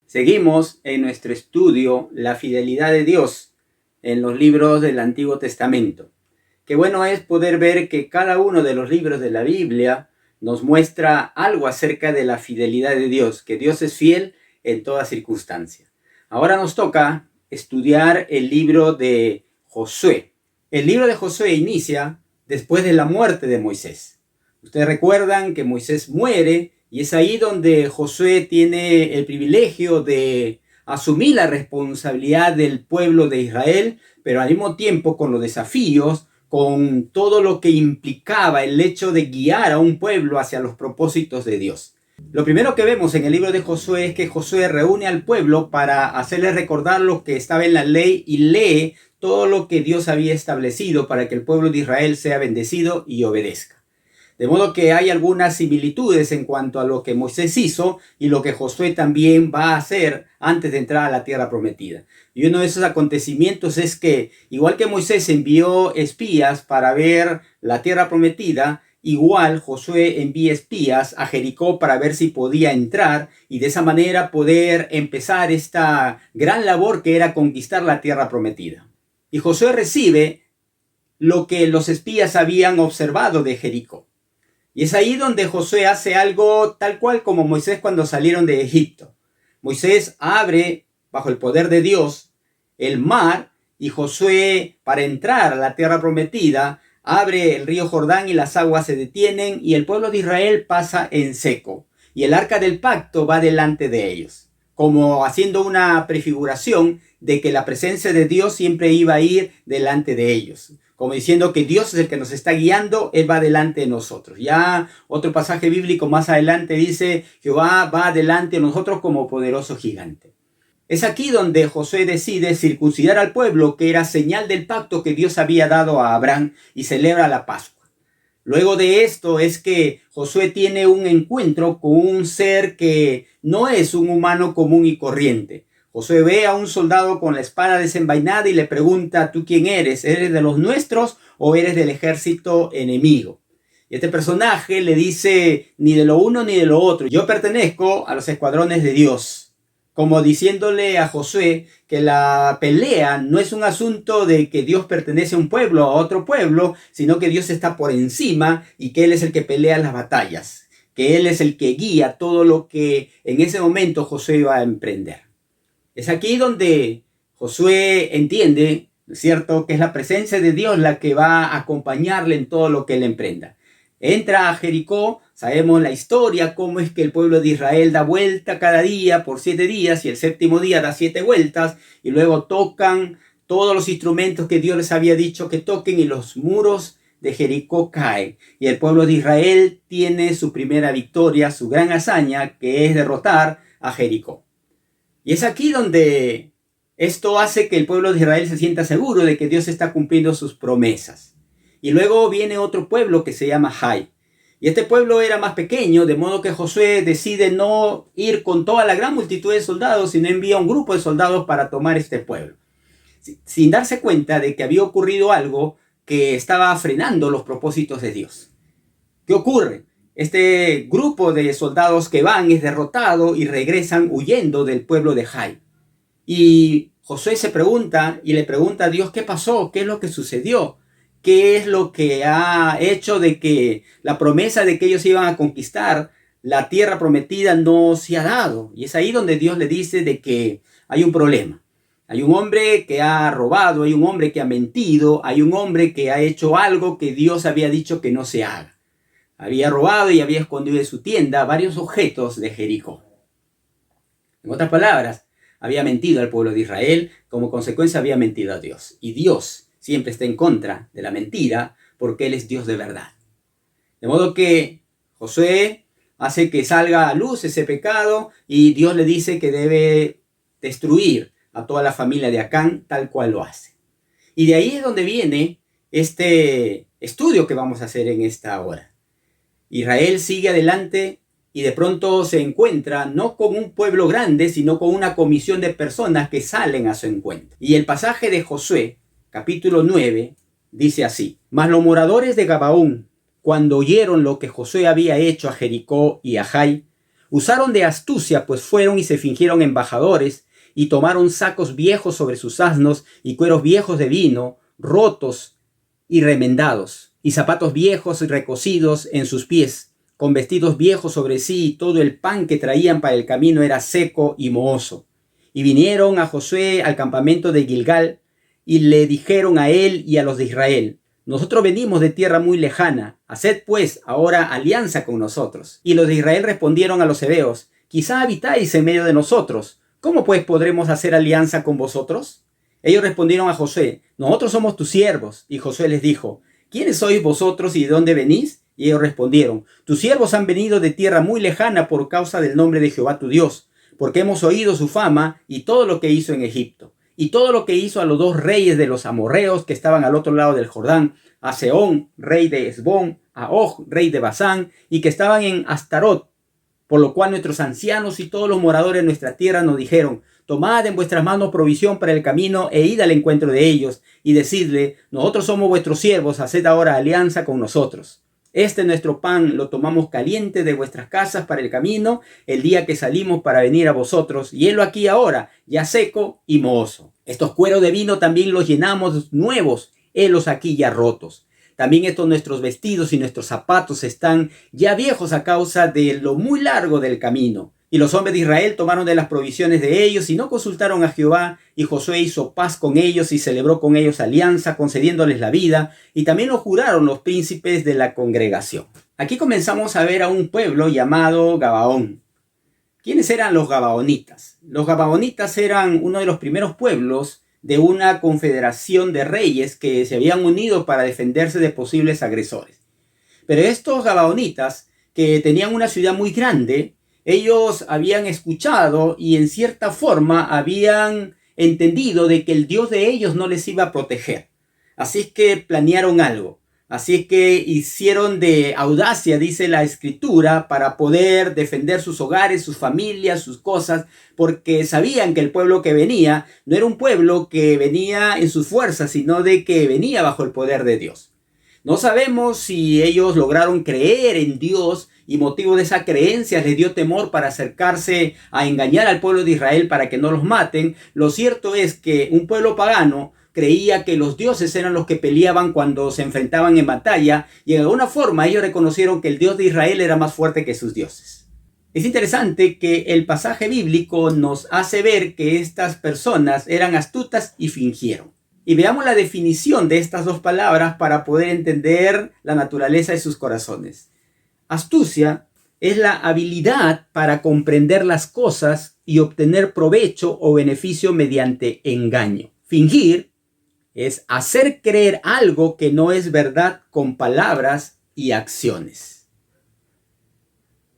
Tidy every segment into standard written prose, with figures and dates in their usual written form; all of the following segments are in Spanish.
Seguimos en nuestro estudio la fidelidad de Dios en los libros del Antiguo Testamento. Qué bueno es poder ver que cada uno de los libros de la Biblia nos muestra algo acerca de la fidelidad de Dios, que Dios es fiel en toda circunstancia. Ahora nos toca estudiar el libro de Josué. El libro de Josué inicia después de la muerte de Moisés. Ustedes recuerdan que Moisés muere y es ahí donde Josué tiene el privilegio de asumir la responsabilidad del pueblo de Israel, pero al mismo tiempo con los desafíos, con todo lo que implicaba el hecho de guiar a un pueblo hacia los propósitos de Dios. Lo primero que vemos en el libro de Josué es que Josué reúne al pueblo para hacerles recordar lo que estaba en la ley y lee todo lo que Dios había establecido para que el pueblo de Israel sea bendecido y obedezca. De modo que hay algunas similitudes en cuanto a lo que Moisés hizo y lo que Josué también va a hacer antes de entrar a la tierra prometida. Y uno de esos acontecimientos es que, igual que Moisés envió espías para ver la tierra prometida, igual Josué envía espías a Jericó para ver si podía entrar y de esa manera poder empezar esta gran labor que era conquistar la tierra prometida. Y Josué recibe lo que los espías habían observado de Jericó. Y es ahí donde Josué hace algo tal cual como Moisés cuando salieron de Egipto. Moisés abre, bajo el poder de Dios, el mar, y Josué, para entrar a la tierra prometida, abre el río Jordán y las aguas se detienen y el pueblo de Israel pasa en seco. Y el arca del pacto va delante de ellos, como haciendo una prefiguración de que la presencia de Dios siempre iba a ir delante de ellos. Como diciendo que Dios es el que nos está guiando, Él va delante de nosotros. Ya otro pasaje bíblico más adelante dice, Jehová va delante de nosotros como poderoso gigante. Es aquí donde Josué decide circuncidar al pueblo, que era señal del pacto que Dios había dado a Abraham, y celebra la Pascua. Luego de esto es que Josué tiene un encuentro con un ser que no es un humano común y corriente. Josué ve a un soldado con la espada desenvainada y le pregunta, ¿tú quién eres? ¿Eres de los nuestros o eres del ejército enemigo? Y este personaje le dice, ni de lo uno ni de lo otro. Yo pertenezco a los escuadrones de Dios. Como diciéndole a Josué que la pelea no es un asunto de que Dios pertenece a un pueblo o a otro pueblo, sino que Dios está por encima y que Él es el que pelea las batallas. Que Él es el que guía todo lo que en ese momento Josué iba a emprender. Es aquí donde Josué entiende, ¿no es cierto?, que es la presencia de Dios la que va a acompañarle en todo lo que él emprenda. Entra a Jericó, sabemos la historia, cómo es que el pueblo de Israel da vuelta cada día por 7 días y el séptimo día da 7 vueltas y luego tocan todos los instrumentos que Dios les había dicho que toquen y los muros de Jericó caen. Y el pueblo de Israel tiene su primera victoria, su gran hazaña, que es derrotar a Jericó. Y es aquí donde esto hace que el pueblo de Israel se sienta seguro de que Dios está cumpliendo sus promesas. Y luego viene otro pueblo que se llama Jai. Y este pueblo era más pequeño, de modo que Josué decide no ir con toda la gran multitud de soldados, sino envía un grupo de soldados para tomar este pueblo. Sin darse cuenta de que había ocurrido algo que estaba frenando los propósitos de Dios. ¿Qué ocurre? Este grupo de soldados que van es derrotado y regresan huyendo del pueblo de Jai. Y Josué se pregunta y le pregunta a Dios qué pasó, qué es lo que sucedió, qué es lo que ha hecho de que la promesa de que ellos iban a conquistar la tierra prometida no se ha dado. Y es ahí donde Dios le dice de que hay un problema. Hay un hombre que ha robado, hay un hombre que ha mentido, hay un hombre que ha hecho algo que Dios había dicho que no se haga. Había robado y había escondido en su tienda varios objetos de Jericó. En otras palabras, había mentido al pueblo de Israel, como consecuencia había mentido a Dios. Y Dios siempre está en contra de la mentira porque Él es Dios de verdad. De modo que Josué hace que salga a luz ese pecado y Dios le dice que debe destruir a toda la familia de Acán tal cual lo hace. Y de ahí es donde viene este estudio que vamos a hacer en esta hora. Israel sigue adelante y de pronto se encuentra no con un pueblo grande, sino con una comisión de personas que salen a su encuentro. Y el pasaje de Josué, capítulo 9, dice así: Mas los moradores de Gabaón, cuando oyeron lo que Josué había hecho a Jericó y a Jai, Usaron de astucia, pues fueron y se fingieron embajadores y tomaron sacos viejos sobre sus asnos y cueros viejos de vino, rotos y remendados, y zapatos viejos y recocidos en sus pies, con vestidos viejos sobre sí, y todo el pan que traían para el camino era seco y mohoso. Y vinieron a Josué al campamento de Gilgal, y le dijeron a él y a los de Israel: nosotros venimos de tierra muy lejana, haced pues ahora alianza con nosotros. Y los de Israel respondieron a los heveos: quizá habitáis en medio de nosotros, ¿cómo pues podremos hacer alianza con vosotros? Ellos respondieron a Josué: nosotros somos tus siervos. Y Josué les dijo: ¿quiénes sois vosotros y de dónde venís? Y ellos respondieron: tus siervos han venido de tierra muy lejana por causa del nombre de Jehová tu Dios, porque hemos oído su fama y todo lo que hizo en Egipto, y todo lo que hizo a los dos reyes de los amorreos que estaban al otro lado del Jordán, a Sehón, rey de Hesbón, a Og, rey de Basán, y que estaban en Astarot. Por lo cual nuestros ancianos y todos los moradores de nuestra tierra nos dijeron: tomad en vuestras manos provisión para el camino e id al encuentro de ellos, y decidle: nosotros somos vuestros siervos, haced ahora alianza con nosotros. Este nuestro pan lo tomamos caliente de vuestras casas para el camino, el día que salimos para venir a vosotros, y helo aquí ahora, ya seco y mohoso. Estos cueros de vino también los llenamos nuevos, helos aquí ya rotos. También estos nuestros vestidos y nuestros zapatos están ya viejos a causa de lo muy largo del camino. Y los hombres de Israel tomaron de las provisiones de ellos y no consultaron a Jehová, y Josué hizo paz con ellos y celebró con ellos alianza, concediéndoles la vida, y también lo juraron los príncipes de la congregación. Aquí comenzamos a ver a un pueblo llamado Gabaón. ¿Quiénes eran los gabaonitas? Los gabaonitas eran uno de los primeros pueblos de una confederación de reyes que se habían unido para defenderse de posibles agresores. Pero estos gabaonitas, que tenían una ciudad muy grande, ellos habían escuchado y en cierta forma habían entendido de que el Dios de ellos no les iba a proteger. Así es que planearon algo. Así es que hicieron de audacia, dice la Escritura, para poder defender sus hogares, sus familias, sus cosas, porque sabían que el pueblo que venía no era un pueblo que venía en sus fuerzas, sino de que venía bajo el poder de Dios. No sabemos si ellos lograron creer en Dios y motivo de esa creencia les dio temor para acercarse a engañar al pueblo de Israel para que no los maten. Lo cierto es que un pueblo pagano creía que los dioses eran los que peleaban cuando se enfrentaban en batalla, y de alguna forma ellos reconocieron que el Dios de Israel era más fuerte que sus dioses. Es interesante que el pasaje bíblico nos hace ver que estas personas eran astutas y fingieron. Y veamos la definición de estas dos palabras para poder entender la naturaleza de sus corazones. Astucia es la habilidad para comprender las cosas y obtener provecho o beneficio mediante engaño. Fingir es hacer creer algo que no es verdad con palabras y acciones.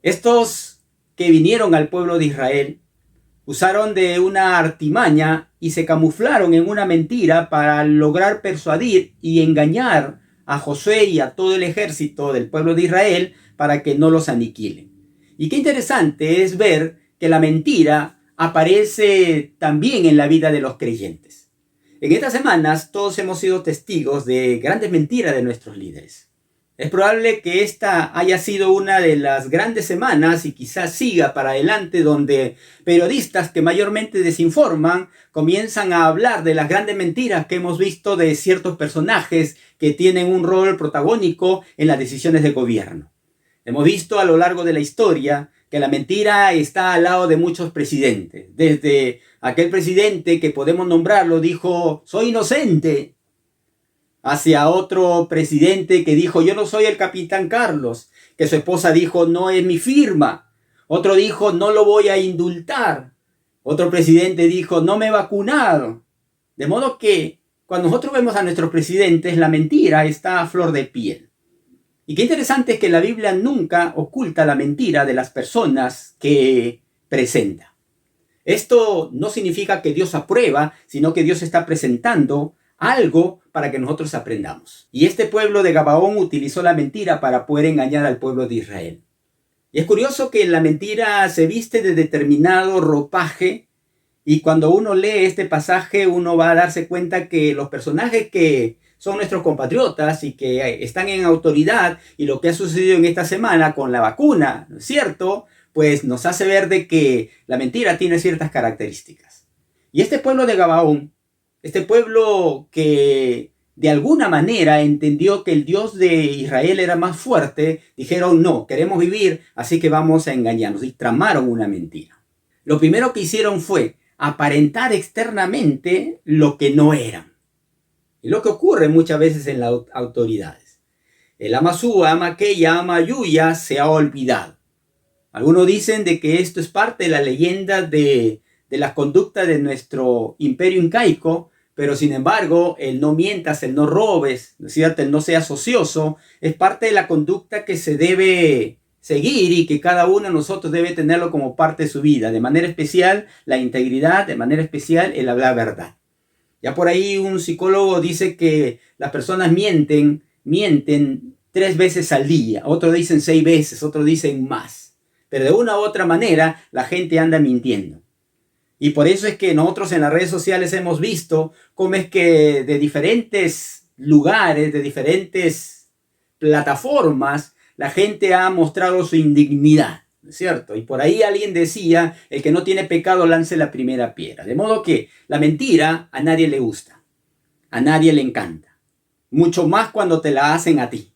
Estos que vinieron al pueblo de Israel usaron de una artimaña y se camuflaron en una mentira para lograr persuadir y engañar a Josué y a todo el ejército del pueblo de Israel para que no los aniquilen. Y qué interesante es ver que la mentira aparece también en la vida de los creyentes. En estas semanas todos hemos sido testigos de grandes mentiras de nuestros líderes. Es probable que esta haya sido una de las grandes semanas y quizás siga para adelante, donde periodistas que mayormente desinforman comienzan a hablar de las grandes mentiras que hemos visto de ciertos personajes que tienen un rol protagónico en las decisiones de gobierno. Hemos visto a lo largo de la historia que la mentira está al lado de muchos presidentes. Desde aquel presidente que podemos nombrarlo dijo: soy inocente, hacia otro presidente que dijo: yo no soy el capitán Carlos, que su esposa dijo: no es mi firma. Otro dijo: no lo voy a indultar. Otro presidente dijo: no me he vacunado. De modo que cuando nosotros vemos a nuestros presidentes, la mentira está a flor de piel. Y qué interesante es que la Biblia nunca oculta la mentira de las personas que presenta. Esto no significa que Dios aprueba, sino que Dios está presentando algo para que nosotros aprendamos. Y este pueblo de Gabaón utilizó la mentira para poder engañar al pueblo de Israel. Y es curioso que la mentira se viste de determinado ropaje, y cuando uno lee este pasaje uno va a darse cuenta que los personajes que son nuestros compatriotas y que están en autoridad, y lo que ha sucedido en esta semana con la vacuna, ¿no es cierto?, pues nos hace ver de que la mentira tiene ciertas características. Y este pueblo de Gabaón, este pueblo que de alguna manera entendió que el Dios de Israel era más fuerte, dijeron no, queremos vivir, así que vamos a engañarnos, y tramaron una mentira. Lo primero que hicieron fue aparentar externamente lo que no eran. Y lo que ocurre muchas veces en las autoridades. El ama súa, ama aquella, ama yuya se ha olvidado. Algunos dicen de que esto es parte de la leyenda de la conducta de nuestro imperio incaico, pero sin embargo, el no mientas, el no robes, ¿no es cierto? El no seas ocioso, es parte de la conducta que se debe seguir y que cada uno de nosotros debe tenerlo como parte de su vida. De manera especial, la integridad, de manera especial, el hablar verdad. Ya por ahí un psicólogo dice que las personas mienten 3 veces al día, otros dicen 6 veces, otros dicen más. Pero de una u otra manera, la gente anda mintiendo. Y por eso es que nosotros en las redes sociales hemos visto cómo es que de diferentes lugares, de diferentes plataformas, la gente ha mostrado su indignidad, ¿no es cierto? Y por ahí alguien decía, el que no tiene pecado lance la primera piedra. De modo que la mentira a nadie le gusta, a nadie le encanta. Mucho más cuando te la hacen a ti.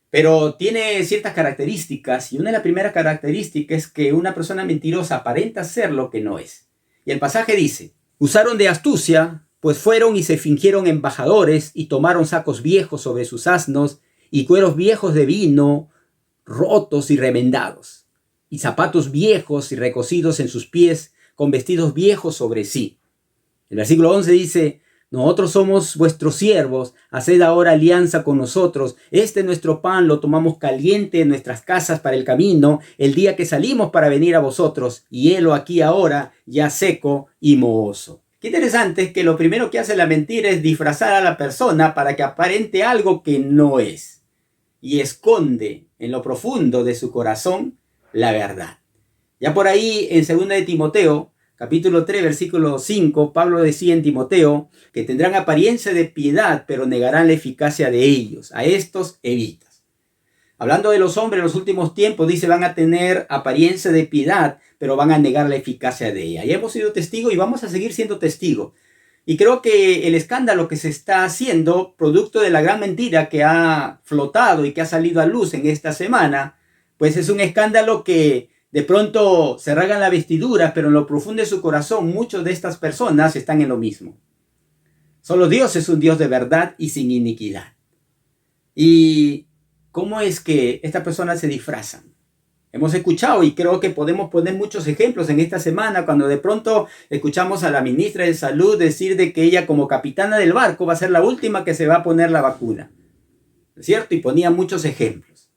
Pero tiene ciertas características y una de las primeras características es que una persona mentirosa aparenta ser lo que no es. Y el pasaje dice, usaron de astucia, pues fueron y se fingieron embajadores y tomaron sacos viejos sobre sus asnos y cueros viejos de vino rotos y remendados y zapatos viejos y recocidos en sus pies con vestidos viejos sobre sí. El versículo 11 dice, nosotros somos vuestros siervos, haced ahora alianza con nosotros. Este nuestro pan lo tomamos caliente en nuestras casas para el camino, el día que salimos para venir a vosotros, y helo aquí ahora, ya seco y mohoso. Qué interesante es que lo primero que hace la mentira es disfrazar a la persona para que aparente algo que no es, y esconde en lo profundo de su corazón la verdad. Ya por ahí en 2 de Timoteo, capítulo 3, versículo 5, Pablo decía en Timoteo que tendrán apariencia de piedad, pero negarán la eficacia de ellos. A estos evitas. Hablando de los hombres en los últimos tiempos, dice van a tener apariencia de piedad, pero van a negar la eficacia de ella. Ya hemos sido testigos y vamos a seguir siendo testigos. Y creo que el escándalo que se está haciendo, producto de la gran mentira que ha flotado y que ha salido a luz en esta semana, pues es un escándalo que de pronto se rasgan la vestidura, pero en lo profundo de su corazón muchas de estas personas están en lo mismo. Solo Dios es un Dios de verdad y sin iniquidad. ¿Y cómo es que estas personas se disfrazan? Hemos escuchado y creo que podemos poner muchos ejemplos en esta semana cuando de pronto escuchamos a la ministra de Salud decir de que ella como capitana del barco va a ser la última que se va a poner la vacuna. ¿Es cierto? Y ponía muchos ejemplos.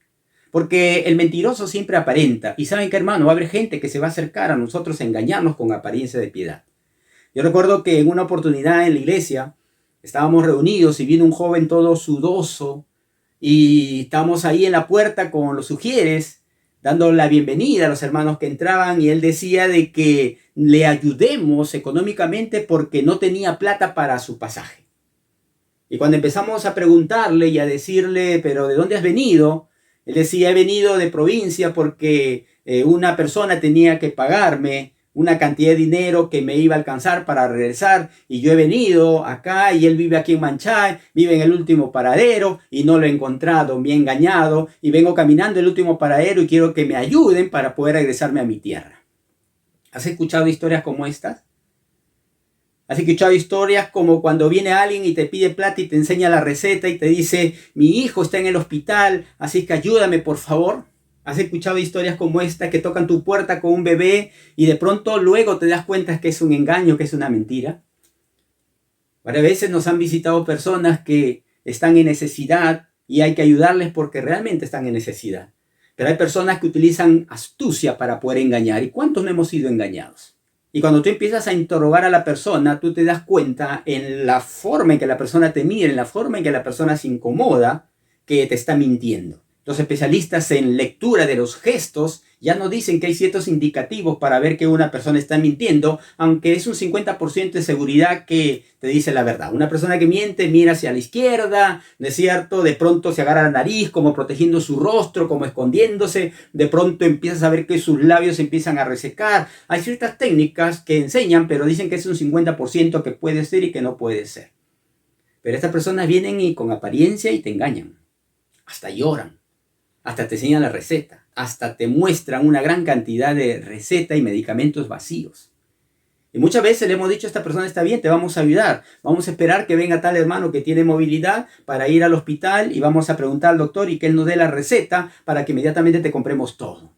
Porque el mentiroso siempre aparenta. Y ¿saben qué, hermano? Va a haber gente que se va a acercar a nosotros a engañarnos con apariencia de piedad. Yo recuerdo que en una oportunidad en la iglesia estábamos reunidos y vino un joven todo sudoso y estábamos ahí en la puerta con los sugieres dando la bienvenida a los hermanos que entraban y él decía de que le ayudemos económicamente porque no tenía plata para su pasaje. Y cuando empezamos a preguntarle y a decirle, pero ¿de dónde has venido? Él decía, he venido de provincia porque una persona tenía que pagarme una cantidad de dinero que me iba a alcanzar para regresar y yo he venido acá y él vive aquí en Manchay, vive en el último paradero y no lo he encontrado, me he engañado y vengo caminando el último paradero y quiero que me ayuden para poder regresarme a mi tierra. ¿Has escuchado historias como estas? ¿Has escuchado historias como cuando viene alguien y te pide plata y te enseña la receta y te dice, mi hijo está en el hospital, así que ayúdame por favor? ¿Has escuchado historias como esta que tocan tu puerta con un bebé y de pronto luego te das cuenta que es un engaño, que es una mentira? Varias veces nos han visitado personas que están en necesidad y hay que ayudarles porque realmente están en necesidad. Pero hay personas que utilizan astucia para poder engañar. ¿Y cuántos no hemos sido engañados? Y cuando tú empiezas a interrogar a la persona, tú te das cuenta en la forma en que la persona te mira, en la forma en que la persona se incomoda, que te está mintiendo. Los especialistas en lectura de los gestos Ya nos dicen que hay ciertos indicativos para ver que una persona está mintiendo, aunque es un 50% de seguridad que te dice la verdad. Una persona que miente mira hacia la izquierda, ¿no es cierto? De pronto se agarra la nariz como protegiendo su rostro, como escondiéndose. De pronto empiezas a ver que sus labios empiezan a resecar. Hay ciertas técnicas que enseñan, pero dicen que es un 50% que puede ser y que no puede ser. Pero estas personas vienen y con apariencia y te engañan. Hasta lloran. Hasta te enseñan la receta, hasta te muestran una gran cantidad de receta y medicamentos vacíos. Y muchas veces le hemos dicho a esta persona, está bien, te vamos a ayudar. Vamos a esperar que venga tal hermano que tiene movilidad para ir al hospital y vamos a preguntar al doctor y que él nos dé la receta para que inmediatamente te compremos todo.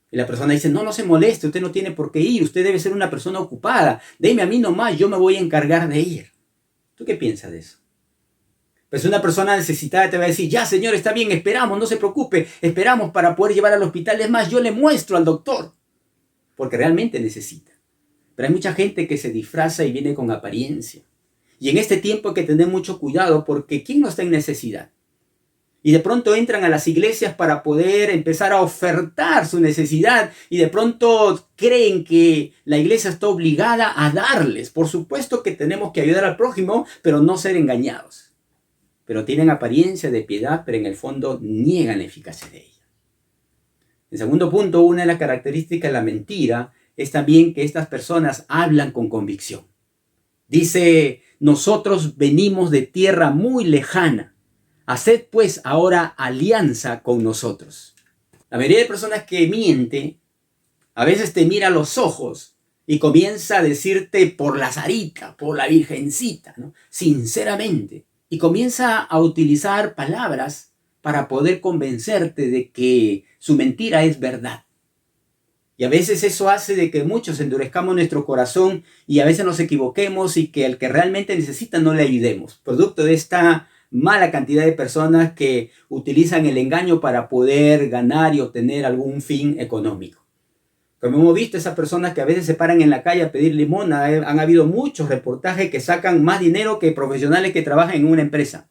Y la persona dice, no se moleste, usted no tiene por qué ir, usted debe ser una persona ocupada. Deme a mí nomás, yo me voy a encargar de ir. ¿Tú qué piensas de eso? Pues una persona necesitada te va a decir, ya señor, está bien, esperamos, no se preocupe, esperamos para poder llevar al hospital. Es más, yo le muestro al doctor, porque realmente necesita. Pero hay mucha gente que se disfraza y viene con apariencia. Y en este tiempo hay que tener mucho cuidado, porque ¿quién no está en necesidad? Y de pronto entran a las iglesias para poder empezar a ofertar su necesidad y de pronto creen que la iglesia está obligada a darles. Por supuesto que tenemos que ayudar al prójimo, pero no ser engañados. Pero tienen apariencia de piedad, pero en el fondo niegan la eficacia de ella. En segundo punto, una de las características de la mentira es también que estas personas hablan con convicción. Dice, nosotros venimos de tierra muy lejana. Haced pues ahora alianza con nosotros. La mayoría de personas que miente, a veces te mira a los ojos y comienza a decirte por la Sarita, por la Virgencita, ¿no? Sinceramente. Y comienza a utilizar palabras para poder convencerte de que su mentira es verdad. Y a veces eso hace de que muchos endurezcamos nuestro corazón y a veces nos equivoquemos y que al que realmente necesita no le ayudemos. Producto de esta mala cantidad de personas que utilizan el engaño para poder ganar y obtener algún fin económico. Como hemos visto, esas personas que a veces se paran en la calle a pedir limosna, han habido muchos reportajes que sacan más dinero que profesionales que trabajan en una empresa.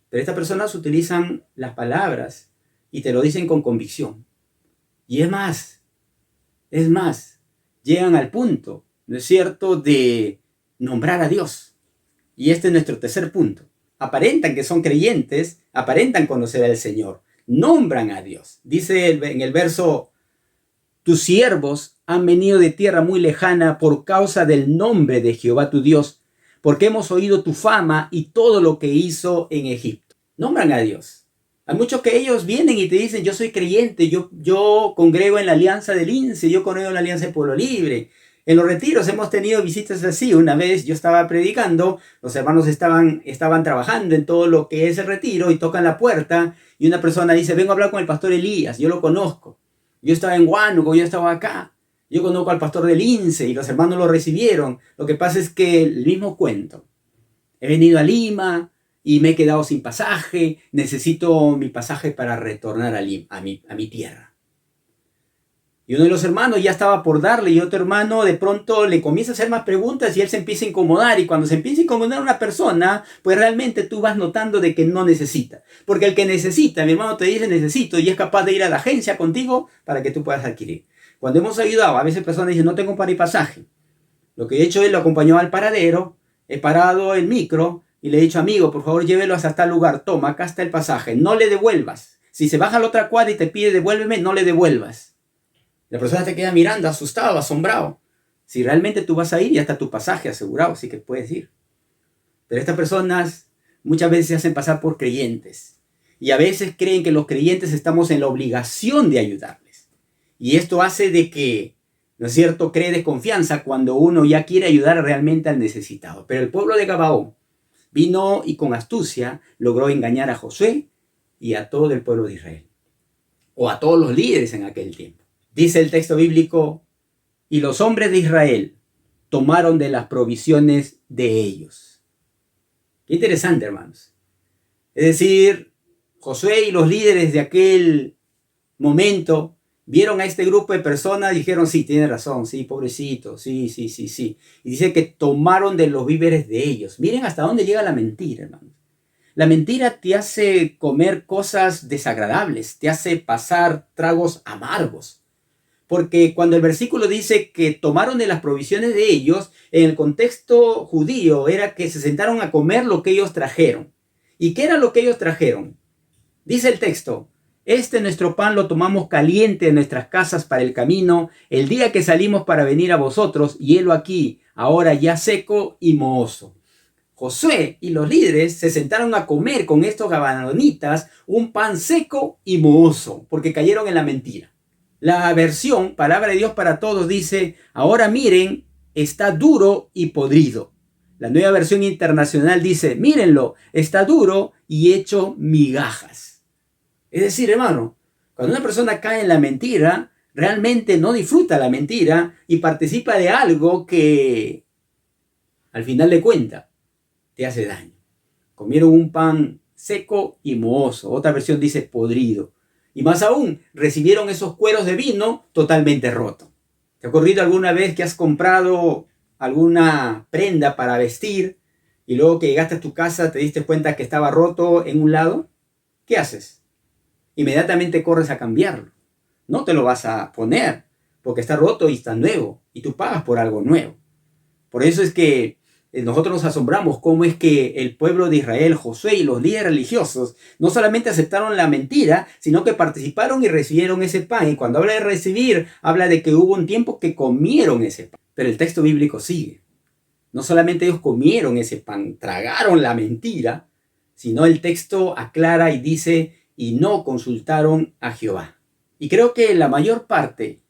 Pero estas personas utilizan las palabras y te lo dicen con convicción. Y es más, llegan al punto, ¿no es cierto?, de nombrar a Dios. Y este es nuestro tercer punto. Aparentan que son creyentes, aparentan conocer al Señor, nombran a Dios. Dice en el verso, tus siervos han venido de tierra muy lejana por causa del nombre de Jehová tu Dios, porque hemos oído tu fama y todo lo que hizo en Egipto. Nombran a Dios. Hay muchos que ellos vienen y te dicen, yo soy creyente, yo congrego en la alianza del INSE, yo congrego en la alianza del Pueblo Libre. En los retiros hemos tenido visitas así. Una vez yo estaba predicando, los hermanos estaban trabajando en todo lo que es el retiro y tocan la puerta y una persona dice, vengo a hablar con el pastor Elías, yo lo conozco. Yo estaba en Huánuco, yo estaba acá. Yo conozco al pastor del INSE y los hermanos lo recibieron. Lo que pasa es que el mismo cuento. He venido a Lima y me he quedado sin pasaje. Necesito mi pasaje para retornar a Lima, a mi tierra. Y uno de los hermanos ya estaba por darle y otro hermano de pronto le comienza a hacer más preguntas y él se empieza a incomodar. Y cuando se empieza a incomodar una persona, pues realmente tú vas notando de que no necesita. Porque el que necesita, mi hermano te dice necesito y es capaz de ir a la agencia contigo para que tú puedas adquirir. Cuando hemos ayudado, a veces personas dicen no tengo para ir pasaje. Lo que he hecho es lo acompañó al paradero, he parado el micro y le he dicho amigo, por favor llévelo hasta tal lugar, toma, acá está el pasaje, no le devuelvas. Si se baja a la otra cuadra y te pide devuélveme, no le devuelvas. La persona te queda mirando, asustado, asombrado. Si realmente tú vas a ir, ya está tu pasaje asegurado, así que puedes ir. Pero estas personas muchas veces se hacen pasar por creyentes. Y a veces creen que los creyentes estamos en la obligación de ayudarles. Y esto hace de que, ¿no es cierto?, cree desconfianza cuando uno ya quiere ayudar realmente al necesitado. Pero el pueblo de Gabaón vino y con astucia logró engañar a Josué y a todo el pueblo de Israel. O a todos los líderes en aquel tiempo. Dice el texto bíblico, y los hombres de Israel tomaron de las provisiones de ellos. Qué interesante, hermanos. Es decir, Josué y los líderes de aquel momento vieron a este grupo de personas y dijeron, sí, tiene razón, sí, pobrecito, sí. Y dice que tomaron de los víveres de ellos. Miren hasta dónde llega la mentira, hermanos. La mentira te hace comer cosas desagradables, te hace pasar tragos amargos. Porque cuando el versículo dice que tomaron de las provisiones de ellos, en el contexto judío era que se sentaron a comer lo que ellos trajeron. ¿Y qué era lo que ellos trajeron? Dice el texto: este nuestro pan lo tomamos caliente en nuestras casas para el camino, el día que salimos para venir a vosotros, y helo aquí, ahora ya seco y mohoso. Josué y los líderes se sentaron a comer con estos gabaonitas un pan seco y mohoso, porque cayeron en la mentira. La versión Palabra de Dios para Todos dice: ahora miren, está duro y podrido. La Nueva Versión Internacional dice: mírenlo, está duro y hecho migajas. Es decir, hermano, cuando una persona cae en la mentira, realmente no disfruta la mentira y participa de algo que al final de cuentas te hace daño. Comieron un pan seco y mohoso. Otra versión dice podrido. Y más aún, recibieron esos cueros de vino totalmente rotos. ¿Te ha ocurrido alguna vez que has comprado alguna prenda para vestir y luego que llegaste a tu casa te diste cuenta que estaba roto en un lado? ¿Qué haces? Inmediatamente corres a cambiarlo. No te lo vas a poner porque está roto y está nuevo y tú pagas por algo nuevo. Por eso es que nosotros nos asombramos cómo es que el pueblo de Israel, Josué y los líderes religiosos no solamente aceptaron la mentira, sino que participaron y recibieron ese pan. Y cuando habla de recibir, habla de que hubo un tiempo que comieron ese pan. Pero el texto bíblico sigue. No solamente ellos comieron ese pan, tragaron la mentira, sino el texto aclara y dice: y no consultaron a Jehová. Y creo que la mayor parte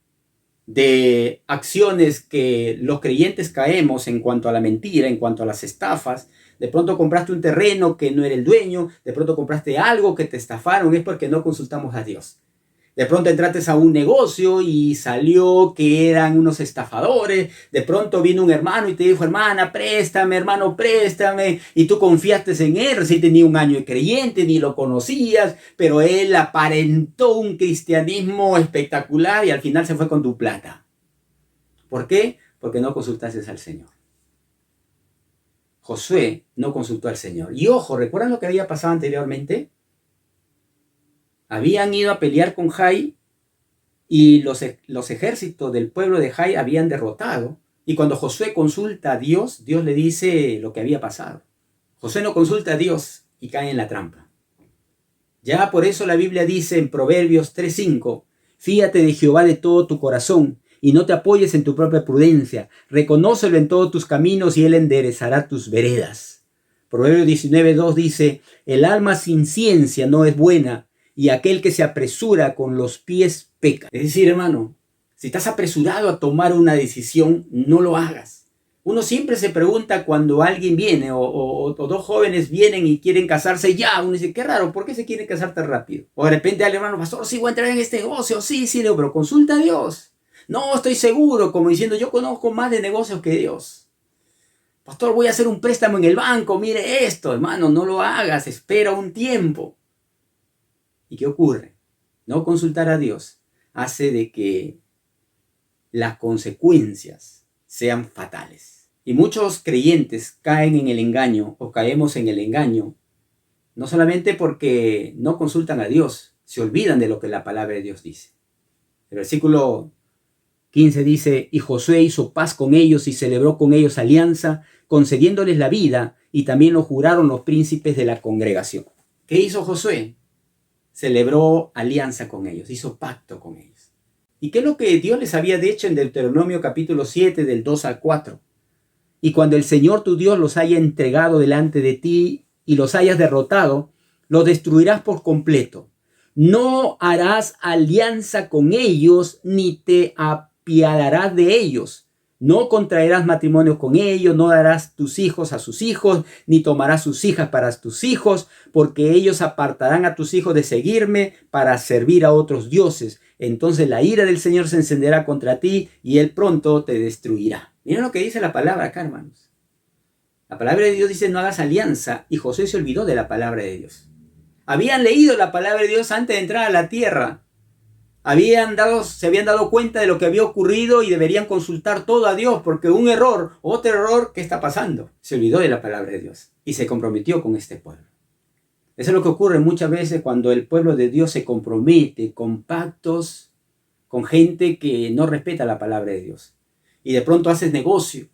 de acciones que los creyentes caemos en cuanto a la mentira, en cuanto a las estafas, de pronto compraste un terreno que no era el dueño, de pronto compraste algo que te estafaron, es porque no consultamos a Dios. De pronto entraste a un negocio y salió que eran unos estafadores. De pronto vino un hermano y te dijo: hermana, préstame, hermano, préstame. Y tú confiaste en él, si tenía un año de creyente, ni lo conocías, pero él aparentó un cristianismo espectacular y al final se fue con tu plata. ¿Por qué? Porque no consultaste al Señor. Josué no consultó al Señor. Y ojo, ¿recuerdan lo que había pasado anteriormente? Habían ido a pelear con Jai y los ejércitos del pueblo de Jai habían derrotado. Y cuando Josué consulta a Dios, Dios le dice lo que había pasado. Josué no consulta a Dios y cae en la trampa. Ya por eso la Biblia dice en Proverbios 3:5: fíate de Jehová de todo tu corazón y no te apoyes en tu propia prudencia. Reconócelo en todos tus caminos y él enderezará tus veredas. Proverbios 19:2 dice: el alma sin ciencia no es buena, y aquel que se apresura con los pies peca. Es decir, hermano, si estás apresurado a tomar una decisión, no lo hagas. Uno siempre se pregunta cuando alguien viene o dos jóvenes vienen y quieren casarse ya. Uno dice: qué raro, ¿por qué se quieren casar tan rápido? O de repente al hermano: pastor, sí voy a entrar en este negocio. Sí, pero consulta a Dios. No, estoy seguro, como diciendo: yo conozco más de negocios que Dios. Pastor, voy a hacer un préstamo en el banco. Mire esto, hermano, no lo hagas. Espera un tiempo. ¿Y qué ocurre? No consultar a Dios hace de que las consecuencias sean fatales. Y muchos creyentes caen en el engaño o caemos en el engaño, no solamente porque no consultan a Dios, se olvidan de lo que la palabra de Dios dice. El versículo 15 dice: y Josué hizo paz con ellos y celebró con ellos alianza, concediéndoles la vida, y también lo juraron los príncipes de la congregación. ¿Qué hizo Josué? Celebró alianza con ellos, hizo pacto con ellos. ¿Y qué es lo que Dios les había dicho en Deuteronomio capítulo 7 del 2 al 4? Y cuando el Señor tu Dios los haya entregado delante de ti y los hayas derrotado, los destruirás por completo. No harás alianza con ellos ni te apiadarás de ellos. No contraerás matrimonio con ellos, no darás tus hijos a sus hijos, ni tomarás sus hijas para tus hijos, porque ellos apartarán a tus hijos de seguirme para servir a otros dioses. Entonces la ira del Señor se encenderá contra ti y él pronto te destruirá. Miren lo que dice la palabra acá, hermanos. La palabra de Dios dice: no hagas alianza, y Josué se olvidó de la palabra de Dios. Habían leído la palabra de Dios antes de entrar a la tierra. Se habían dado cuenta de lo que había ocurrido y deberían consultar todo a Dios, porque un error, otro error, ¿qué está pasando? Se olvidó de la palabra de Dios y se comprometió con este pueblo. Eso es lo que ocurre muchas veces cuando el pueblo de Dios se compromete con pactos con gente que no respeta la palabra de Dios. Y de pronto haces negocio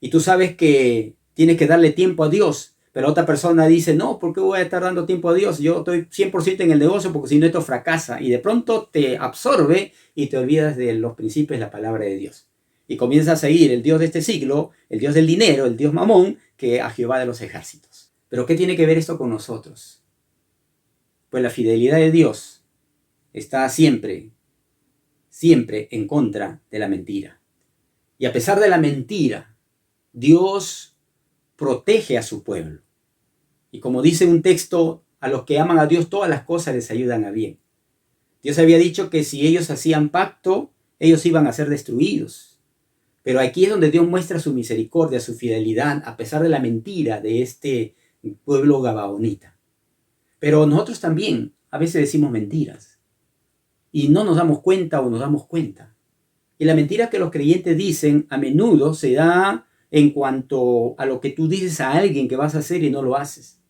y tú sabes que tienes que darle tiempo a Dios, pero otra persona dice, no, ¿por qué voy a estar dando tiempo a Dios? Yo estoy 100% en el negocio porque si no esto fracasa. Y de pronto te absorbe y te olvidas de los principios de la palabra de Dios. Y comienzas a seguir el Dios de este siglo, el Dios del dinero, el Dios Mamón, que a Jehová de los ejércitos. ¿Pero qué tiene que ver esto con nosotros? Pues la fidelidad de Dios está siempre en contra de la mentira. Y a pesar de la mentira, Dios protege a su pueblo. Y como dice un texto, a los que aman a Dios todas las cosas les ayudan a bien. Dios había dicho que si ellos hacían pacto, ellos iban a ser destruidos. Pero aquí es donde Dios muestra su misericordia, su fidelidad, a pesar de la mentira de este pueblo gabaonita. Pero nosotros también a veces decimos mentiras y no nos damos cuenta o nos damos cuenta. Y la mentira que los creyentes dicen a menudo se da en cuanto a lo que tú dices a alguien que vas a hacer y no lo haces.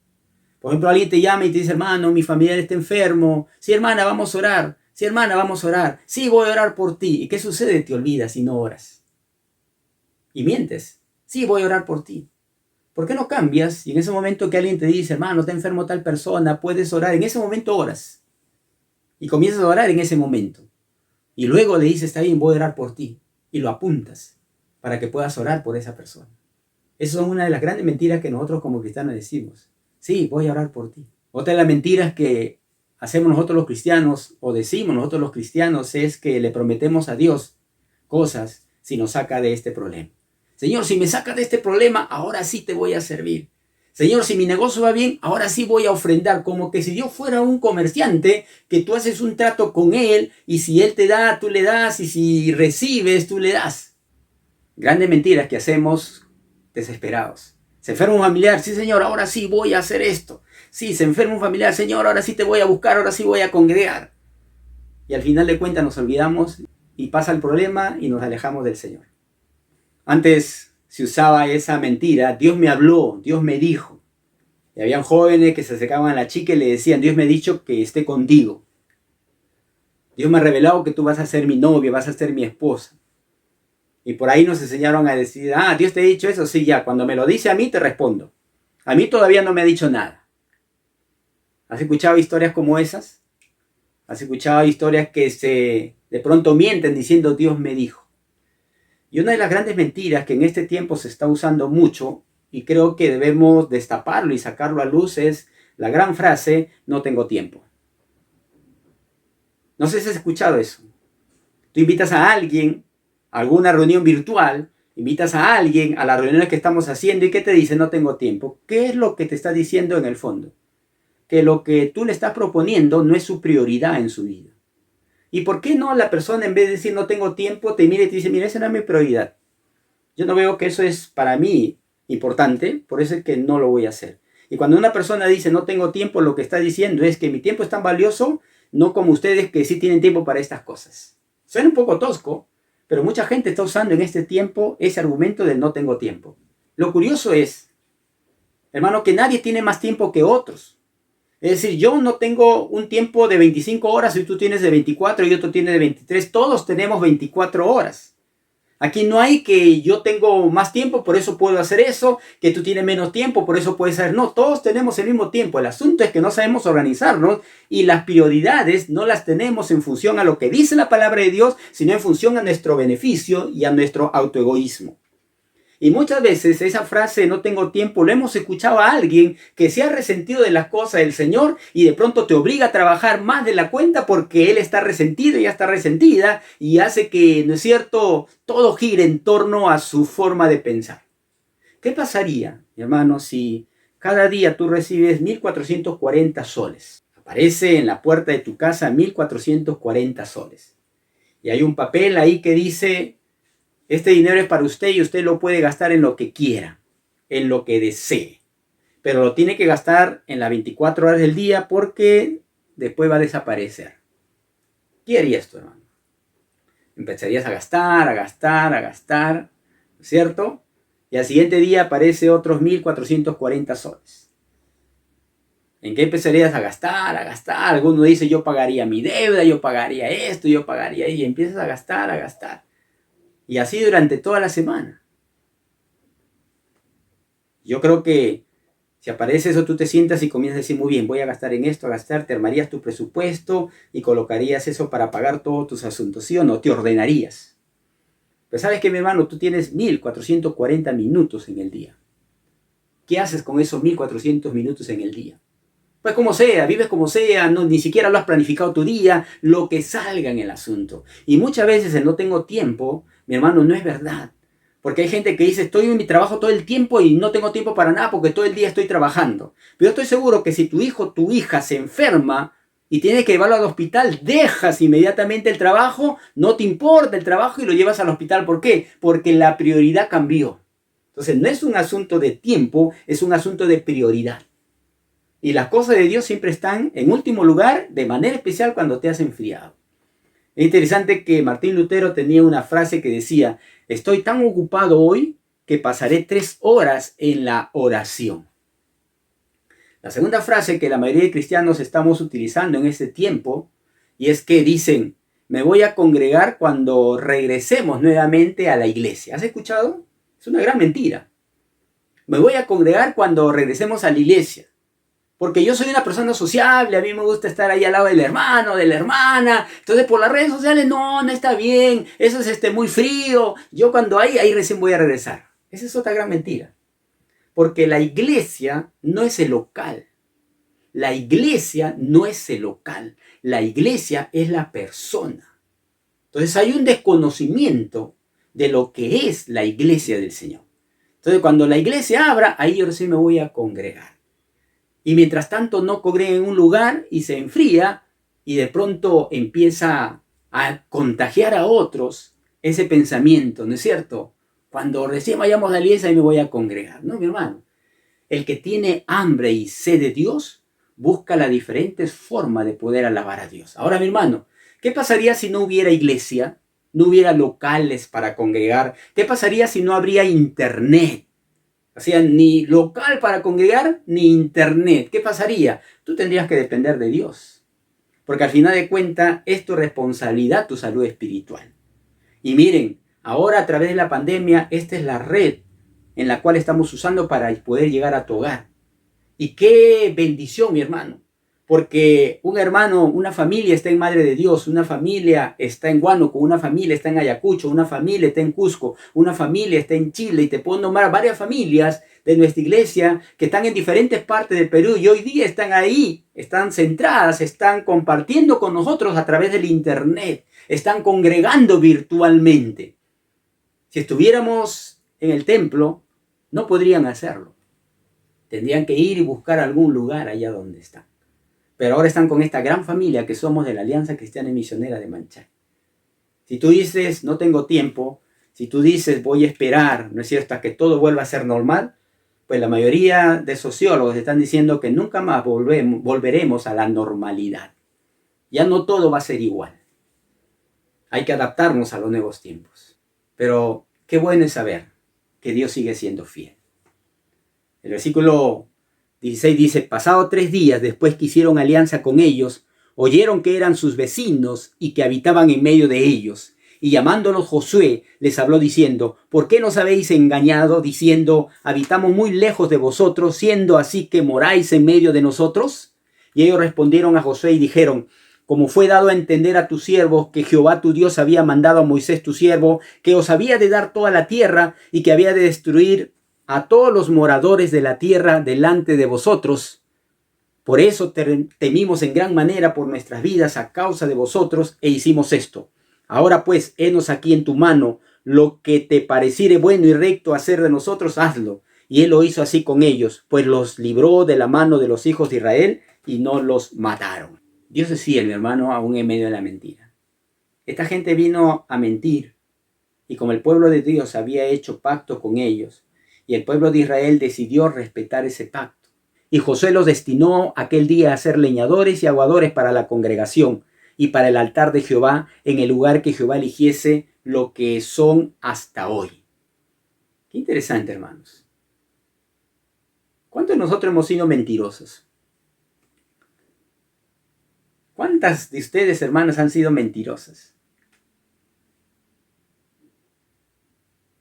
Por ejemplo, alguien te llama y te dice, hermano, mi familiar está enfermo. Sí, hermana, vamos a orar. Sí, hermana, vamos a orar. Sí, voy a orar por ti. ¿Y qué sucede? Te olvidas y no oras. Y mientes. Sí, voy a orar por ti. ¿Por qué no cambias? Y en ese momento que alguien te dice, hermano, está enfermo tal persona, puedes orar. En ese momento oras. Y comienzas a orar en ese momento. Y luego le dices, está bien, voy a orar por ti. Y lo apuntas para que puedas orar por esa persona. Esa es una de las grandes mentiras que nosotros como cristianos decimos. Sí, voy a orar por ti. Otra de las mentiras que hacemos nosotros los cristianos, o decimos nosotros los cristianos, es que le prometemos a Dios cosas si nos saca de este problema. Señor, si me saca de este problema, ahora sí te voy a servir. Señor, si mi negocio va bien, ahora sí voy a ofrendar, como que si Dios fuera un comerciante, que tú haces un trato con Él, y si Él te da, tú le das, y si recibes, tú le das. Grandes mentiras que hacemos desesperados. Se enferma un familiar, sí Señor, ahora sí voy a hacer esto. Sí, se enferma un familiar, Señor, ahora sí te voy a buscar, ahora sí voy a congregar. Y al final de cuentas nos olvidamos y pasa el problema y nos alejamos del Señor. Antes se usaba esa mentira, Dios me habló, Dios me dijo. Y habían jóvenes que se acercaban a la chica y le decían, Dios me ha dicho que esté contigo. Dios me ha revelado que tú vas a ser mi novia, vas a ser mi esposa. Y por ahí nos enseñaron a decir, Dios te ha dicho eso, sí, ya, cuando me lo dice a mí te respondo. A mí todavía no me ha dicho nada. ¿Has escuchado historias como esas? ¿Has escuchado historias que de pronto mienten diciendo Dios me dijo? Y una de las grandes mentiras que en este tiempo se está usando mucho, y creo que debemos destaparlo y sacarlo a luz, es la gran frase, no tengo tiempo. No sé si has escuchado eso. Tú invitas a alguien a alguna reunión virtual, invitas a alguien a las reuniones que estamos haciendo y ¿qué te dice? No tengo tiempo. ¿Qué es lo que te está diciendo en el fondo? Que lo que tú le estás proponiendo no es su prioridad en su vida. ¿Y por qué no la persona en vez de decir no tengo tiempo, te mira y te dice, mira, esa no es mi prioridad? Yo no veo que eso es para mí importante, por eso es que no lo voy a hacer. Y cuando una persona dice no tengo tiempo, lo que está diciendo es que mi tiempo es tan valioso, no como ustedes que sí tienen tiempo para estas cosas. Suena un poco tosco, pero mucha gente está usando en este tiempo ese argumento del no tengo tiempo. Lo curioso es, hermano, que nadie tiene más tiempo que otros. Es decir, yo no tengo un tiempo de 25 horas y tú tienes de 24 y otro tiene de 23. Todos tenemos 24 horas. Aquí no hay que yo tengo más tiempo, por eso puedo hacer eso, que tú tienes menos tiempo, por eso puedes hacer. No, todos tenemos el mismo tiempo. El asunto es que no sabemos organizarnos y las prioridades no las tenemos en función a lo que dice la palabra de Dios, sino en función a nuestro beneficio y a nuestro autoegoísmo. Y muchas veces esa frase no tengo tiempo lo hemos escuchado a alguien que se ha resentido de las cosas del Señor y de pronto te obliga a trabajar más de la cuenta porque él está resentido y ya está resentida y hace que, ¿no es cierto?, todo gire en torno a su forma de pensar. ¿Qué pasaría, mi hermano, si cada día tú recibes 1.440 soles? Aparece en la puerta de tu casa 1.440 soles. Y hay un papel ahí que dice... Este dinero es para usted y usted lo puede gastar en lo que quiera, en lo que desee. Pero lo tiene que gastar en las 24 horas del día porque después va a desaparecer. ¿Qué harías tú, hermano? Empezarías a gastar, ¿cierto? Y al siguiente día aparece otros 1.440 soles. ¿En qué empezarías a gastar, a gastar? Alguno dice, yo pagaría mi deuda, yo pagaría esto, yo pagaría... Y empiezas a gastar, a gastar. Y así durante toda la semana. Yo creo que si aparece eso, tú te sientas y comienzas a decir, muy bien, voy a gastar en esto, a gastar, te armarías tu presupuesto y colocarías eso para pagar todos tus asuntos, ¿sí o no? Te ordenarías. Pero sabes que, mi hermano, tú tienes 1440 minutos en el día. ¿Qué haces con esos 1400 minutos en el día? Pues como sea, vives como sea, no, ni siquiera lo has planificado tu día, lo que salga en el asunto. Y muchas veces el no tengo tiempo, mi hermano, no es verdad. Porque hay gente que dice, estoy en mi trabajo todo el tiempo y no tengo tiempo para nada porque todo el día estoy trabajando. Pero yo estoy seguro que si tu hijo o tu hija se enferma y tienes que llevarlo al hospital, dejas inmediatamente el trabajo, no te importa el trabajo y lo llevas al hospital. ¿Por qué? Porque la prioridad cambió. Entonces no es un asunto de tiempo, es un asunto de prioridad. Y las cosas de Dios siempre están en último lugar, de manera especial cuando te has enfriado. Es interesante que Martín Lutero tenía una frase que decía, estoy tan ocupado hoy que pasaré 3 horas en la oración. La segunda frase que la mayoría de cristianos estamos utilizando en este tiempo, y es que dicen, me voy a congregar cuando regresemos nuevamente a la iglesia. ¿Has escuchado? Es una gran mentira. Me voy a congregar cuando regresemos a la iglesia. Porque yo soy una persona sociable, a mí me gusta estar ahí al lado del hermano, de la hermana. Entonces por las redes sociales, no está bien, eso es muy frío. Yo cuando ahí recién voy a regresar. Esa es otra gran mentira. Porque la iglesia no es el local. La iglesia no es el local. La iglesia es la persona. Entonces hay un desconocimiento de lo que es la iglesia del Señor. Entonces cuando la iglesia abra, ahí yo recién me voy a congregar. Y mientras tanto no congrega en un lugar y se enfría y de pronto empieza a contagiar a otros ese pensamiento, ¿no es cierto? Cuando recién vayamos a la iglesia y me voy a congregar, ¿no, mi hermano? El que tiene hambre y sed de Dios busca las diferentes formas de poder alabar a Dios. Ahora, mi hermano, ¿qué pasaría si no hubiera iglesia? No hubiera locales para congregar. ¿Qué pasaría si no habría internet? O sea, ni local para congregar, ni internet. ¿Qué pasaría? Tú tendrías que depender de Dios. Porque al final de cuentas es tu responsabilidad, tu salud espiritual. Y miren, ahora a través de la pandemia, esta es la red en la cual estamos usando para poder llegar a tu hogar. Y qué bendición, mi hermano. Porque un hermano, una familia está en Madre de Dios, una familia está en Huánuco, una familia está en Ayacucho, una familia está en Cusco, una familia está en Chile, y te puedo nombrar varias familias de nuestra iglesia que están en diferentes partes del Perú y hoy día están ahí, están centradas, están compartiendo con nosotros a través del internet, están congregando virtualmente. Si estuviéramos en el templo, no podrían hacerlo. Tendrían que ir y buscar algún lugar allá donde están. Pero ahora están con esta gran familia que somos de la Alianza Cristiana y Misionera de Manchay. Si tú dices, no tengo tiempo, si tú dices, voy a esperar, ¿no es cierto?, hasta que todo vuelva a ser normal, pues la mayoría de sociólogos están diciendo que nunca más volveremos a la normalidad. Ya no todo va a ser igual. Hay que adaptarnos a los nuevos tiempos. Pero qué bueno es saber que Dios sigue siendo fiel. El versículo 16 dice, pasado 3 días después que hicieron alianza con ellos, oyeron que eran sus vecinos y que habitaban en medio de ellos. Y llamándolos Josué, les habló diciendo, ¿por qué nos habéis engañado diciendo, habitamos muy lejos de vosotros, siendo así que moráis en medio de nosotros? Y ellos respondieron a Josué y dijeron, como fue dado a entender a tus siervos que Jehová tu Dios había mandado a Moisés tu siervo, que os había de dar toda la tierra y que había de destruir a todos los moradores de la tierra delante de vosotros. Por eso temimos en gran manera por nuestras vidas a causa de vosotros e hicimos esto. Ahora pues, henos aquí en tu mano, lo que te pareciere bueno y recto hacer de nosotros, hazlo. Y él lo hizo así con ellos, pues los libró de la mano de los hijos de Israel y no los mataron. Dios es fiel, mi hermano, aún en medio de la mentira. Esta gente vino a mentir y como el pueblo de Dios había hecho pacto con ellos, y el pueblo de Israel decidió respetar ese pacto. Y Josué los destinó aquel día a ser leñadores y aguadores para la congregación y para el altar de Jehová en el lugar que Jehová eligiese, lo que son hasta hoy. Qué interesante, hermanos. ¿Cuántos de nosotros hemos sido mentirosos? ¿Cuántas de ustedes, hermanos, han sido mentirosas?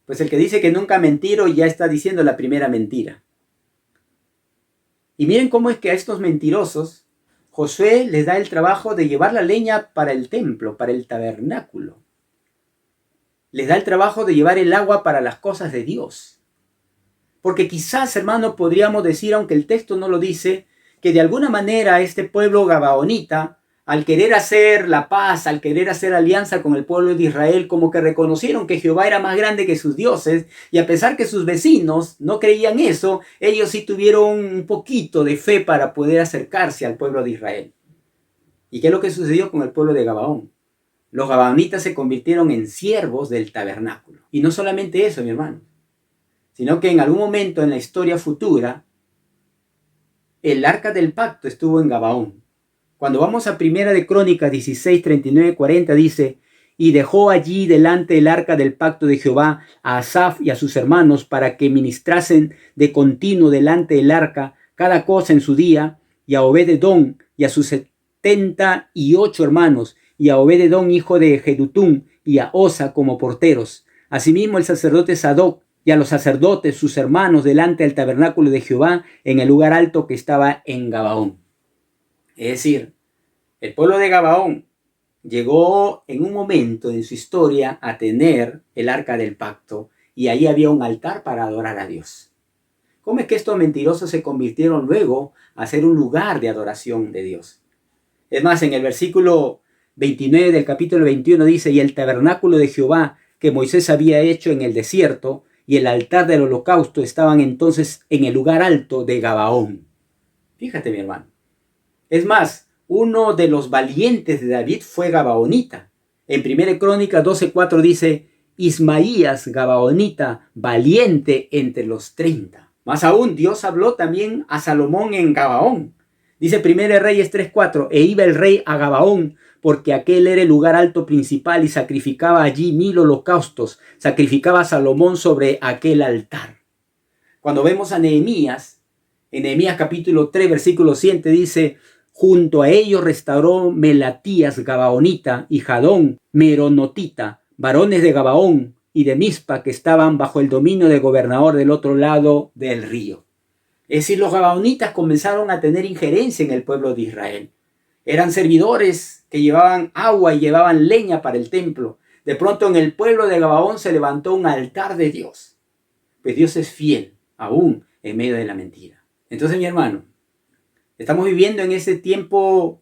Pues el que dice que nunca mentiro ya está diciendo la primera mentira. Y miren cómo es que a estos mentirosos Josué les da el trabajo de llevar la leña para el templo, para el tabernáculo. Les da el trabajo de llevar el agua para las cosas de Dios. Porque quizás, hermano, podríamos decir, aunque el texto no lo dice, que de alguna manera este pueblo gabaonita, al querer hacer la paz, al querer hacer alianza con el pueblo de Israel, como que reconocieron que Jehová era más grande que sus dioses, y a pesar que sus vecinos no creían eso, ellos sí tuvieron un poquito de fe para poder acercarse al pueblo de Israel. ¿Y qué es lo que sucedió con el pueblo de Gabaón? Los gabaonitas se convirtieron en siervos del tabernáculo. Y no solamente eso, mi hermano, sino que en algún momento en la historia futura, el arca del pacto estuvo en Gabaón. Cuando vamos a Primera de Crónicas 16, 39, 40, dice: y dejó allí delante el arca del pacto de Jehová a Asaf y a sus hermanos para que ministrasen de continuo delante del arca cada cosa en su día, y a Obed-edom y a sus 78 hermanos, y a Obed-edom hijo de Jedutún y a Osa como porteros. Asimismo el sacerdote Sadoc y a los sacerdotes sus hermanos delante del tabernáculo de Jehová en el lugar alto que estaba en Gabaón. Es decir, el pueblo de Gabaón llegó en un momento en su historia a tener el arca del pacto y ahí había un altar para adorar a Dios. ¿Cómo es que estos mentirosos se convirtieron luego a ser un lugar de adoración de Dios? Es más, en el versículo 29 del capítulo 21 dice: y el tabernáculo de Jehová que Moisés había hecho en el desierto y el altar del holocausto estaban entonces en el lugar alto de Gabaón. Fíjate, mi hermano. Es más, uno de los valientes de David fue gabaonita. En 1 Crónicas 12:4 dice: Ismaías gabaonita, valiente entre los 30. Más aún, Dios habló también a Salomón en Gabaón. Dice 1 Reyes 3:4: e iba el rey a Gabaón, porque aquel era el lugar alto principal, y sacrificaba allí 1000 holocaustos. Sacrificaba a Salomón sobre aquel altar. Cuando vemos a Nehemías, en Nehemías capítulo 3, versículo 7 dice: junto a ellos restauró Melatías gabaonita y Jadón meronotita, varones de Gabaón y de Mizpa, que estaban bajo el dominio del gobernador del otro lado del río. Es decir, los gabaonitas comenzaron a tener injerencia en el pueblo de Israel. Eran servidores que llevaban agua y llevaban leña para el templo. De pronto en el pueblo de Gabaón se levantó un altar de Dios. Pues Dios es fiel, aún en medio de la mentira. Entonces, mi hermano, estamos viviendo en ese tiempo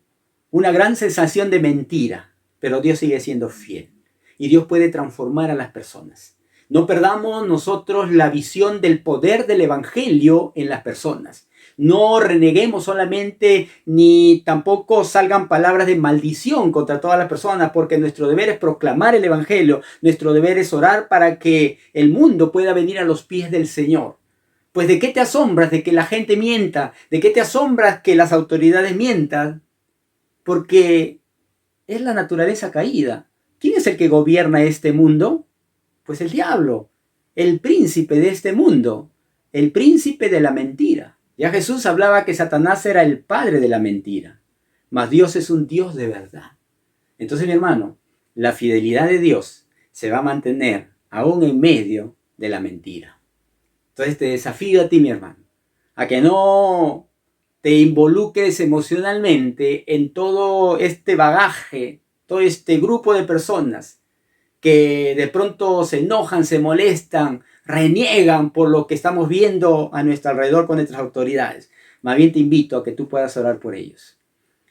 una gran sensación de mentira, pero Dios sigue siendo fiel y Dios puede transformar a las personas. No perdamos nosotros la visión del poder del evangelio en las personas. No reneguemos solamente, ni tampoco salgan palabras de maldición contra todas las personas, porque nuestro deber es proclamar el evangelio. Nuestro deber es orar para que el mundo pueda venir a los pies del Señor. Pues ¿de qué te asombras de que la gente mienta? ¿De qué te asombras que las autoridades mientan? Porque es la naturaleza caída. ¿Quién es el que gobierna este mundo? Pues el diablo, el príncipe de este mundo, el príncipe de la mentira. Ya Jesús hablaba que Satanás era el padre de la mentira, mas Dios es un Dios de verdad. Entonces, mi hermano, la fidelidad de Dios se va a mantener aún en medio de la mentira. Entonces te desafío a ti, mi hermano, a que no te involucres emocionalmente en todo este bagaje, todo este grupo de personas que de pronto se enojan, se molestan, reniegan por lo que estamos viendo a nuestro alrededor con nuestras autoridades. Más bien te invito a que tú puedas orar por ellos.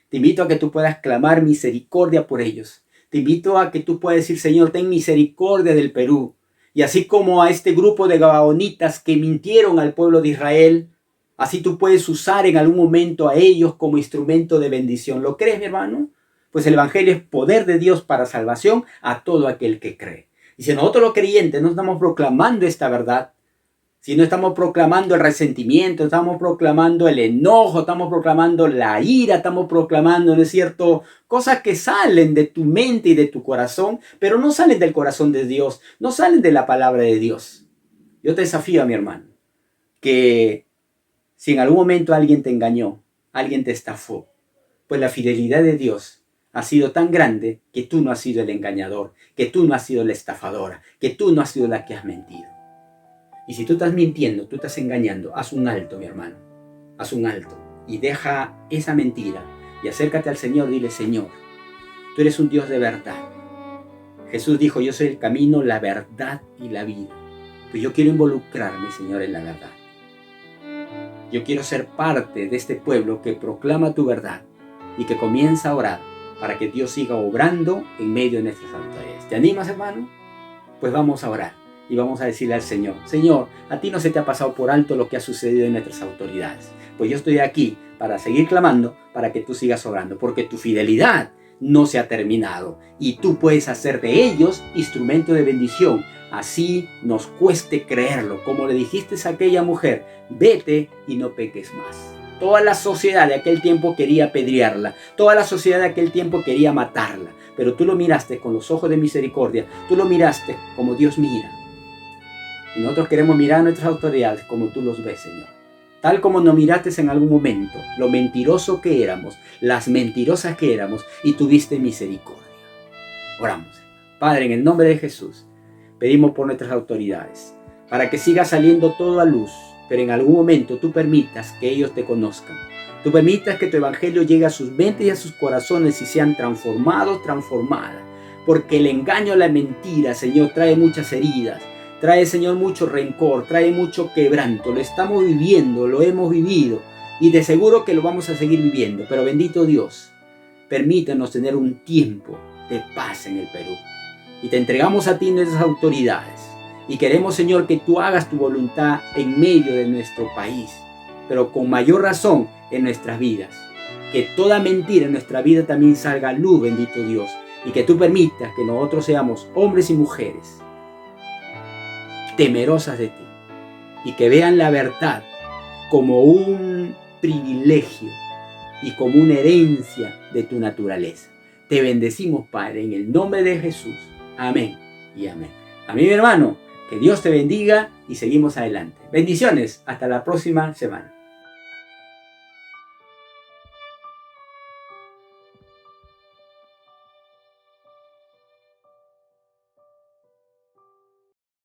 Te invito a que tú puedas clamar misericordia por ellos. Te invito a que tú puedas decir: Señor, ten misericordia del Perú. Y así como a este grupo de gabaonitas que mintieron al pueblo de Israel, así tú puedes usar en algún momento a ellos como instrumento de bendición. ¿Lo crees, mi hermano? Pues el evangelio es poder de Dios para salvación a todo aquel que cree. Y si nosotros los creyentes no estamos proclamando esta verdad, si no estamos proclamando el resentimiento, estamos proclamando el enojo, estamos proclamando la ira, estamos proclamando, ¿no es cierto?, cosas que salen de tu mente y de tu corazón, pero no salen del corazón de Dios, no salen de la palabra de Dios. Yo te desafío, mi hermano, que si en algún momento alguien te engañó, alguien te estafó, Pues la fidelidad de Dios ha sido tan grande que tú no has sido el engañador, que tú no has sido la estafadora, que tú no has sido la que has mentido. Y si tú estás mintiendo, tú estás engañando, haz un alto, mi hermano. Haz un alto y deja esa mentira y acércate al Señor. Dile: Señor, tú eres un Dios de verdad. Jesús dijo: yo soy el camino, la verdad y la vida. Pues yo quiero involucrarme, Señor, en la verdad. Yo quiero ser parte de este pueblo que proclama tu verdad y que comienza a orar para que Dios siga obrando en medio de nuestras autoridades. ¿Te animas, hermano? Pues vamos a orar y vamos a decirle al Señor: Señor, a ti no se te ha pasado por alto lo que ha sucedido en nuestras autoridades. Pues yo estoy aquí para seguir clamando para que tú sigas obrando, porque tu fidelidad no se ha terminado y tú puedes hacer de ellos instrumento de bendición. Así nos cueste creerlo, como le dijiste a aquella mujer: vete y no peques más. Toda la sociedad de aquel tiempo quería apedrearla, toda la sociedad de aquel tiempo quería matarla, pero tú lo miraste con los ojos de misericordia, tú lo miraste como Dios mira. Y nosotros queremos mirar a nuestras autoridades como tú los ves, Señor. Tal como nos miraste en algún momento, lo mentiroso que éramos, las mentirosas que éramos, y tuviste misericordia. Oramos. Padre, en el nombre de Jesús, pedimos por nuestras autoridades, para que siga saliendo todo a luz, pero en algún momento tú permitas que ellos te conozcan. Tú permitas que tu evangelio llegue a sus mentes y a sus corazones y sean transformados, transformadas. Porque el engaño, la mentira, Señor, trae muchas heridas. Trae, Señor, mucho rencor, trae mucho quebranto. Lo estamos viviendo, lo hemos vivido y de seguro que lo vamos a seguir viviendo. Pero bendito Dios, permítanos tener un tiempo de paz en el Perú. Y te entregamos a ti nuestras autoridades. Y queremos, Señor, que tú hagas tu voluntad en medio de nuestro país, pero con mayor razón en nuestras vidas. Que toda mentira en nuestra vida también salga a luz, bendito Dios. Y que tú permitas que nosotros seamos hombres y mujeres temerosas de ti y que vean la verdad como un privilegio y como una herencia de tu naturaleza. Te bendecimos, Padre, en el nombre de Jesús. Amén y amén. Amén, mi hermano. Que Dios te bendiga y seguimos adelante. Bendiciones. Hasta la próxima semana.